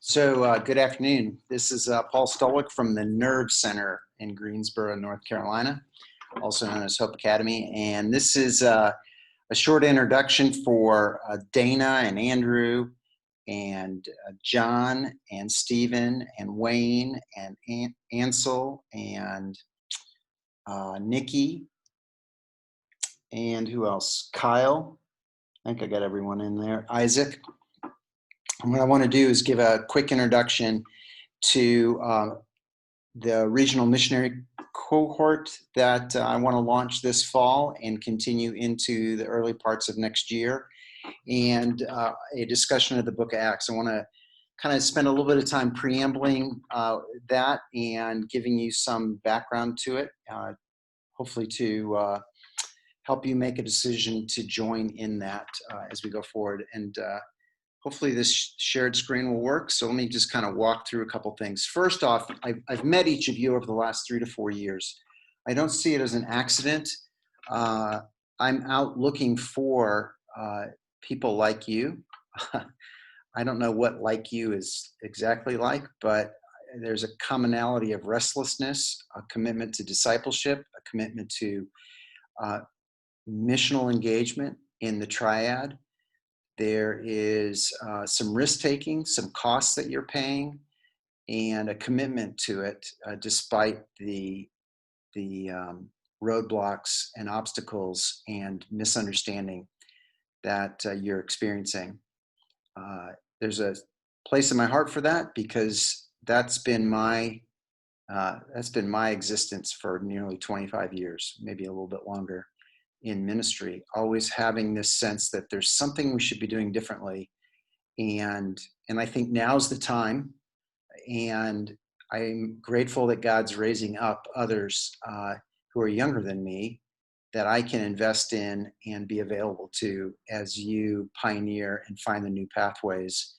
Good afternoon. This is Paul Stolwick from the Nerve Center in Greensboro, North Carolina, also known as Hope Academy. And this is a short introduction for Dana and Andrew and John and Stephen and Wayne and Ansel and Nikki and who else? Kyle. I think I got everyone in there. Isaac. And what I want to do is give a quick introduction to the Regional Missionary Cohort that I want to launch this fall and continue into the early parts of next year, and a discussion of the book of Acts. I want to kind of spend a little bit of time preambling that and giving you some background to it, hopefully to help you make a decision to join in that as we go forward. And hopefully this shared screen will work. So let me just kind of walk through a couple things. First off, I've met each of you over the last 3 to 4 years. I don't see it as an accident. I'm out looking for people like you. I don't know what like you is exactly like, but there's a commonality of restlessness, a commitment to discipleship, a commitment to missional engagement in the triad. There is some risk-taking, some costs that you're paying, and a commitment to it despite the roadblocks and obstacles and misunderstanding that you're experiencing. There's a place in my heart for that because that's been my existence for nearly 25 years, maybe a little bit longer, in ministry, always having this sense that there's something we should be doing differently. And I think now's the time. And I'm grateful that God's raising up others who are younger than me that I can invest in and be available to as you pioneer and find the new pathways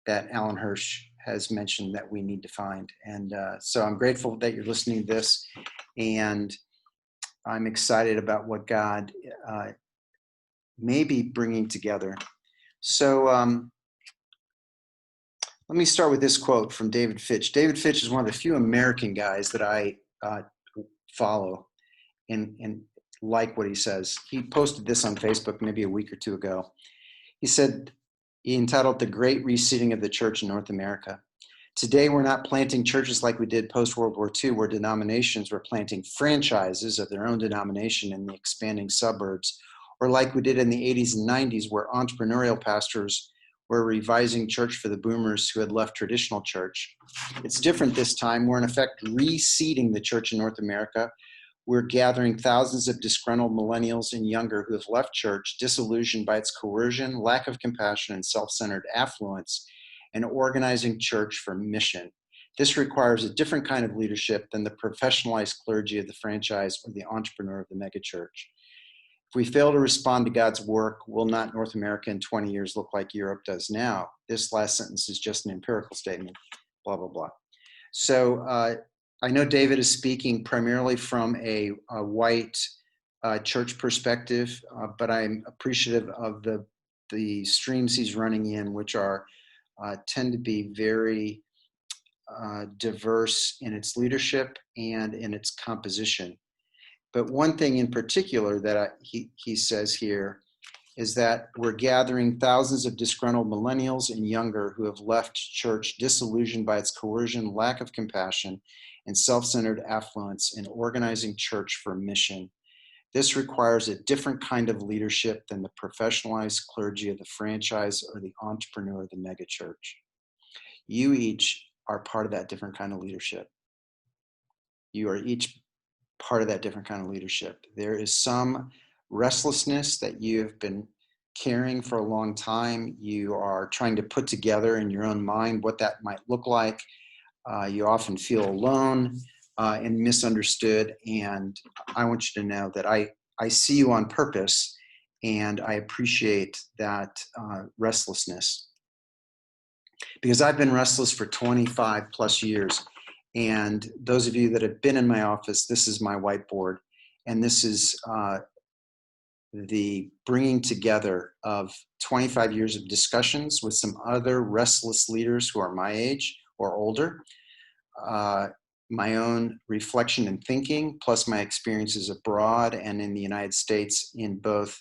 that Alan Hirsch has mentioned that we need to find. And so I'm grateful that you're listening to this, and I'm excited about what God may be bringing together. So let me start with this quote from David Fitch. David Fitch is one of the few American guys that I follow and like what he says. He posted this on Facebook maybe a week or two ago. He said, he entitled "The Great Reseeding of the Church in North America." Today, we're not planting churches like we did post-World War II, where denominations were planting franchises of their own denomination in the expanding suburbs, or like we did in the 80s and 90s, where entrepreneurial pastors were revising church for the boomers who had left traditional church. It's different this time. We're in effect reseeding the church in North America. We're gathering thousands of disgruntled millennials and younger who have left church, disillusioned by its coercion, lack of compassion, and self-centered affluence, and organizing church for mission. This requires a different kind of leadership than the professionalized clergy of the franchise or the entrepreneur of the megachurch. If we fail to respond to God's work, will not North America in 20 years look like Europe does now? This last sentence is just an empirical statement, blah, blah, blah. So I know David is speaking primarily from a white church perspective, but I'm appreciative of the streams he's running in, which are tend to be very diverse in its leadership and in its composition. But one thing in particular that he says here is that we're gathering thousands of disgruntled millennials and younger who have left church disillusioned by its coercion, lack of compassion, and self-centered affluence, and organizing church for mission. This requires a different kind of leadership than the professionalized clergy of the franchise or the entrepreneur of the megachurch. You each are part of that different kind of leadership. You are each part of that different kind of leadership. There is some restlessness that you have been carrying for a long time. You are trying to put together in your own mind what that might look like. You often feel alone and misunderstood. And I want you to know that I see you on purpose, and I appreciate that restlessness. Because I've been restless for 25 plus years. And those of you that have been in my office, this is my whiteboard. And this is the bringing together of 25 years of discussions with some other restless leaders who are my age or older, my own reflection and thinking, plus my experiences abroad and in the United States in both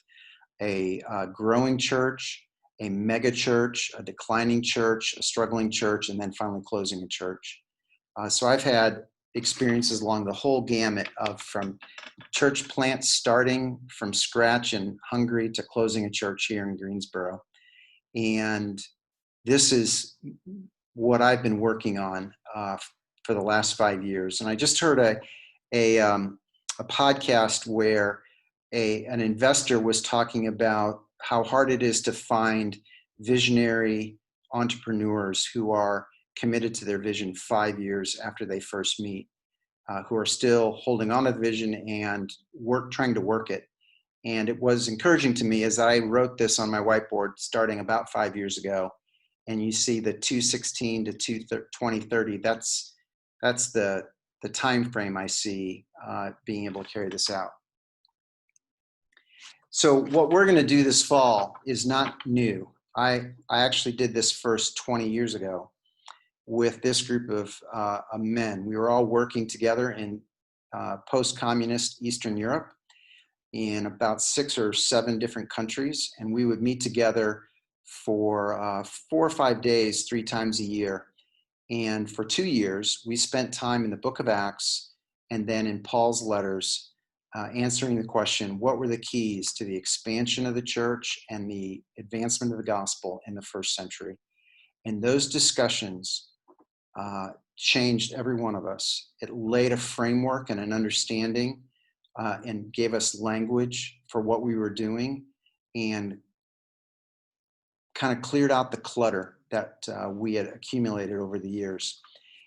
a growing church, a mega church, a declining church, a struggling church, and then finally closing a church. So I've had experiences along the whole gamut of from church plants starting from scratch in Hungary to closing a church here in Greensboro. And this is what I've been working on for the last 5 years. And I just heard a podcast where an investor was talking about how hard it is to find visionary entrepreneurs who are committed to their vision 5 years after they first meet, who are still holding on to the vision and trying to work it. And it was encouraging to me as I wrote this on my whiteboard starting about 5 years ago. And you see the 216 to 2030. That's the time frame I see being able to carry this out. So what we're going to do this fall is not new. I actually did this first 20 years ago with this group of men. We were all working together in post-communist Eastern Europe in about 6 or 7 different countries, and we would meet together for 4 or 5 days, 3 times a year. And for 2 years, we spent time in the book of Acts and then in Paul's letters answering the question, what were the keys to the expansion of the church and the advancement of the gospel in the first century? And those discussions changed every one of us. It laid a framework and an understanding and gave us language for what we were doing and kind of cleared out the clutter that we had accumulated over the years.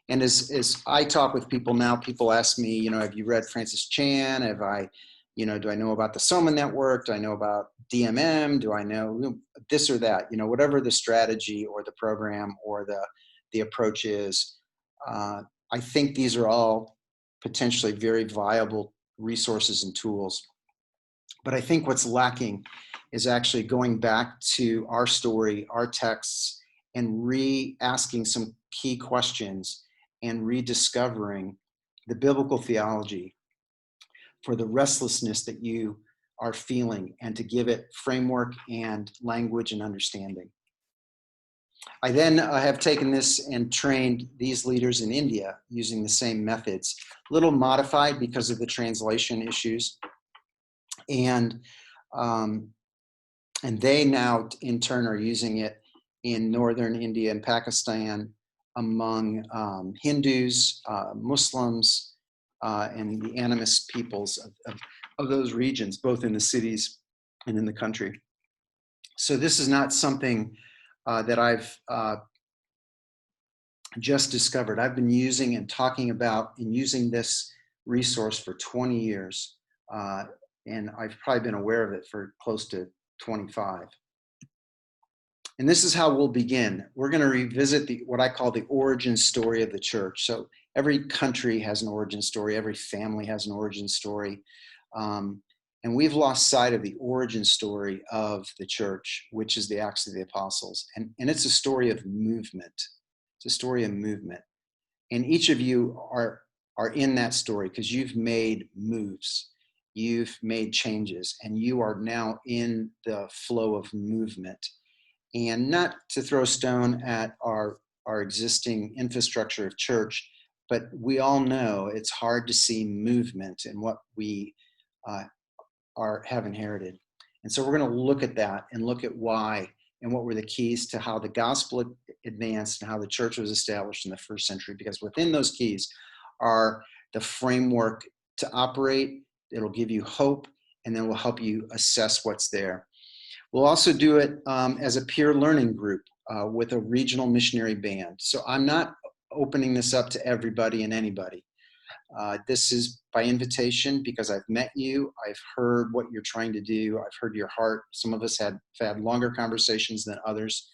And as I talk with people now, people ask me, have you read Francis Chan? Have I, do I know about the Soma Network? Do I know about DMM? Do I know this or that? Whatever the strategy or the program or the approach is, I think these are all potentially very viable resources and tools. But I think what's lacking is actually going back to our story, our texts, and re-asking some key questions and rediscovering the biblical theology for the restlessness that you are feeling and to give it framework and language and understanding. I then have taken this and trained these leaders in India using the same methods, a little modified because of the translation issues. And they now in turn are using it in northern India and Pakistan among Hindus, Muslims, and the animist peoples of those regions, both in the cities and in the country. So this is not something that I've just discovered. I've been using and talking about and using this resource for 20 years. And I've probably been aware of it for close to 25. And this is how we'll begin. We're going to revisit what I call the origin story of the church. So every country has an origin story. Every family has an origin story. And we've lost sight of the origin story of the church, which is the Acts of the Apostles. And it's a story of movement. It's a story of movement. And each of you are in that story because you've made moves. You've made changes. And you are now in the flow of movement. And not to throw a stone at our existing infrastructure of church, but we all know it's hard to see movement in what we have inherited. And so we're going to look at that and look at why and what were the keys to how the gospel advanced and how the church was established in the first century, because within those keys are the framework to operate. It'll give you hope, and then will help you assess what's there. We'll also do it as a peer learning group with a regional missionary band. So I'm not opening this up to everybody and anybody. This is by invitation because I've met you. I've heard what you're trying to do. I've heard your heart. Some of us have had longer conversations than others,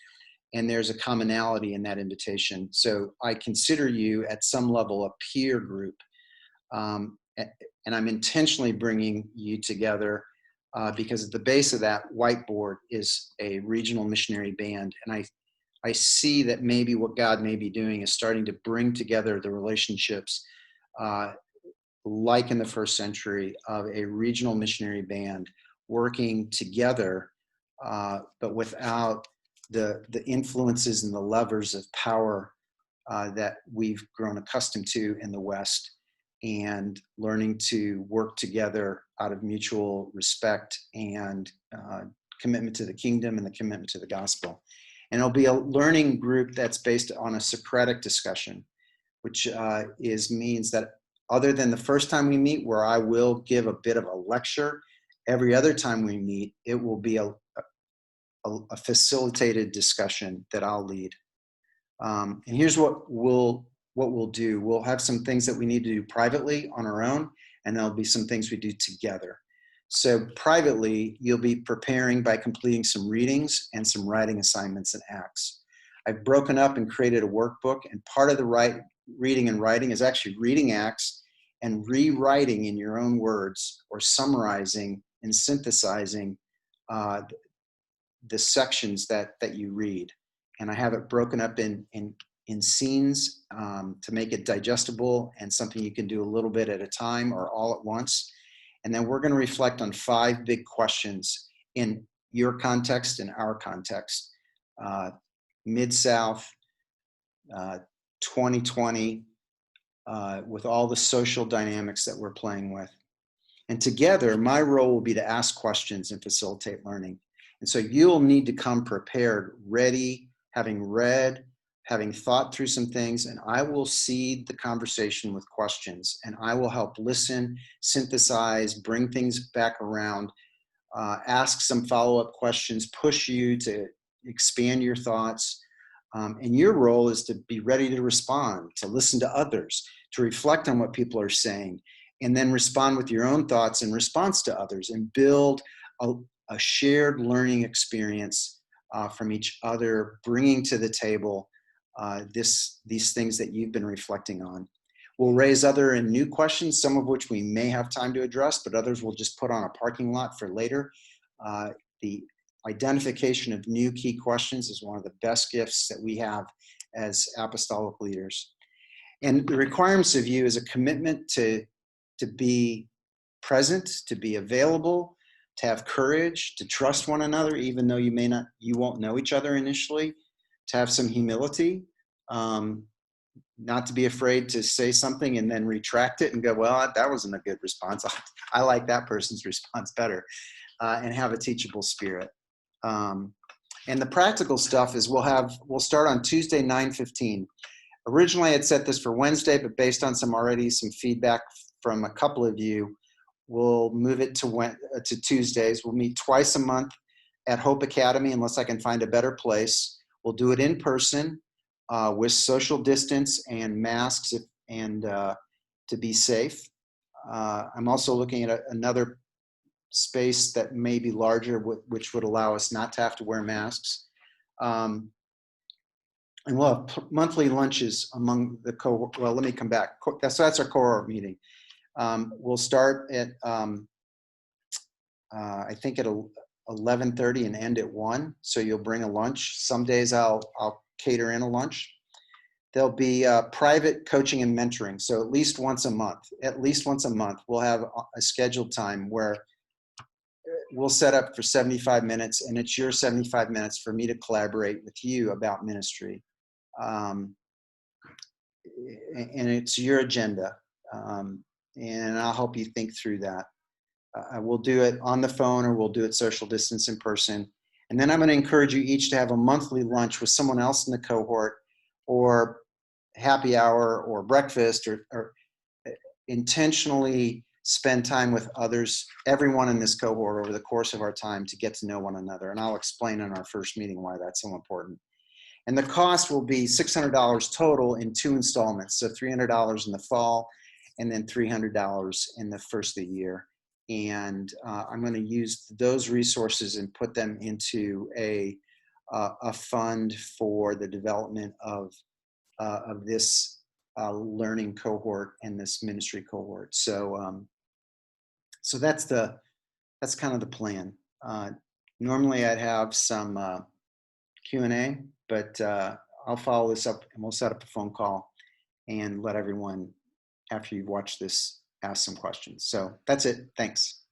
and there's a commonality in that invitation. So I consider you at some level a peer group, and I'm intentionally bringing you together because at the base of that whiteboard is a regional missionary band. And I see that maybe what God may be doing is starting to bring together the relationships, like in the first century, of a regional missionary band working together, but without the influences and the levers of power that we've grown accustomed to in the West, and learning to work together out of mutual respect and commitment to the kingdom and the commitment to the gospel. And it'll be a learning group that's based on a Socratic discussion, which means that other than the first time we meet, where I will give a bit of a lecture, every other time we meet, it will be a facilitated discussion that I'll lead. And here's what we'll do. We'll have some things that we need to do privately on our own, and there'll be some things we do together. So privately, you'll be preparing by completing some readings and some writing assignments in Acts. I've broken up and created a workbook, and part of the reading and writing is actually reading Acts and rewriting in your own words, or summarizing and synthesizing the sections that you read. And I have it broken up in scenes to make it digestible and something you can do a little bit at a time or all at once. And then we're going to reflect on 5 big questions in your context and our context. Mid-South, 2020, with all the social dynamics that we're playing with. And together, my role will be to ask questions and facilitate learning. And so you'll need to come prepared, ready, having read, having thought through some things, and I will seed the conversation with questions, and I will help listen, synthesize, bring things back around, ask some follow-up questions, push you to expand your thoughts. And your role is to be ready to respond, to listen to others, to reflect on what people are saying, and then respond with your own thoughts in response to others, and build a shared learning experience from each other, bringing to the table these things that you've been reflecting on. We'll raise other and new questions, some of which we may have time to address, but others we'll just put on a parking lot for later. The identification of new key questions is one of the best gifts that we have as apostolic leaders. And the requirements of you is a commitment to be present, to be available, to have courage, to trust one another, even though you won't know each other initially, to have some humility, not to be afraid to say something and then retract it and go, well, that wasn't a good response. I like that person's response better, and have a teachable spirit. And the practical stuff is we'll start on Tuesday, 9:15. Originally, I had set this for Wednesday, but based on some feedback from a couple of you, we'll move it to Tuesdays. We'll meet twice a month at Hope Academy, unless I can find a better place. We'll do it in person with social distance and masks and to be safe. I'm also looking at another space that may be larger, which would allow us not to have to wear masks. And we'll have monthly lunches among the cohort. Well, let me come back. That's our cohort meeting. We'll start at, I think at 11:30 and end at 1. So you'll bring a lunch. Some days I'll cater in a lunch. There'll be private coaching and mentoring. So at least once a month, we'll have a scheduled time where we'll set up for 75 minutes, and it's your 75 minutes for me to collaborate with you about ministry. And it's your agenda. And I'll help you think through that. We'll do it on the phone, or we'll do it social distance in person. And then I'm going to encourage you each to have a monthly lunch with someone else in the cohort, or happy hour, or breakfast, or intentionally spend time with others, everyone in this cohort, over the course of our time, to get to know one another. And I'll explain in our first meeting why that's so important. And the cost will be $600 total in 2 installments. So $300 in the fall, and then $300 in the first of the year. And I'm going to use those resources and put them into a fund for the development of this learning cohort and this ministry cohort. So so that's the that's kind of the plan. Normally I'd have some Q&A, but I'll follow this up and we'll set up a phone call and let everyone, after you watch this, ask some questions. So that's it. Thanks.